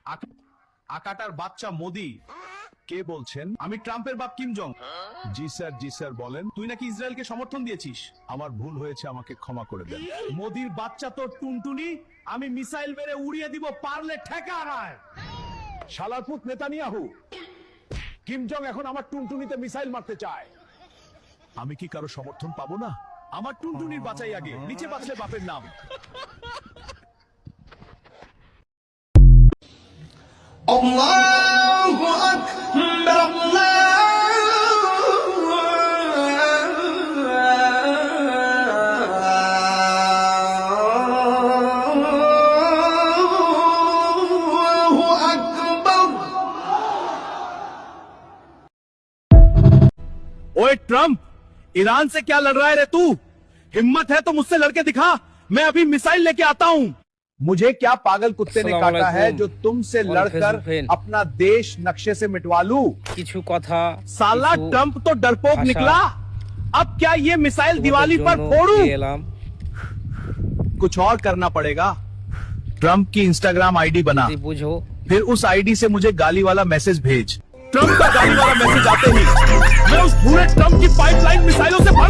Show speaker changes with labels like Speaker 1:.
Speaker 1: আকাটার বাচ্চা মোদি।
Speaker 2: কে বলছেন?
Speaker 1: আমি ট্রাম্পের বাপ কিম জং।
Speaker 2: জি স্যার বলেন।
Speaker 1: তুই নাকি ইসরায়েলকে সমর্থন দিয়েছিস।
Speaker 2: আমার ভুল হয়েছে, আমাকে ক্ষমা করে দেন।
Speaker 1: মোদির বাচ্চা তোর টুনটুনি, আমি মিসাইল মেরে উড়িয়ে দিব, পারলে ঠেকা আনায়।
Speaker 2: শালারপুত নেতানিয়াহু, কিম জং এখন আমার টুনটুনিতে মিসাইল মারতে চায়। আমি কি কারো সমর্থন পাবো না?
Speaker 1: আমার টুনটুনির বাঁচাই আগে, নিচে বাঁচলে বাপের নাম।
Speaker 3: Allahu Akbar, Allahu Akbar।
Speaker 1: ओए ट्रम्प, ईरान से क्या लड़ रहा है रे तू? हिम्मत है तो मुझसे लड़के दिखा, मैं अभी मिसाइल लेके आता हूँ।
Speaker 2: मुझे क्या पागल कुत्ते ने काटा है जो तुमसे
Speaker 4: और
Speaker 2: लड़कर
Speaker 4: फेसबुक फैन।
Speaker 2: अपना देश नक्शे से मिटवा लूं?
Speaker 4: কিছু কথা
Speaker 1: साला
Speaker 4: কিছু
Speaker 1: ट्रम्प तो डरपोक
Speaker 4: भाषा।
Speaker 1: निकला। अब क्या ये मिसाइल
Speaker 4: তোমাদের
Speaker 1: दिवाली पर
Speaker 4: জন্য
Speaker 1: फोड़ू?
Speaker 4: দিয়ে এলাম।
Speaker 1: कुछ और करना पड़ेगा। ट्रम्प की इंस्टाग्राम आईडी बना,
Speaker 4: যদি বুঝো
Speaker 1: फिर उस आईडी से मुझे गाली वाला मैसेज भेज। ट्रम्प का गाली वाला मैसेज आते ही मैं उस पूरे ट्रम्प की पाइपलाइन मिसाइलों से भर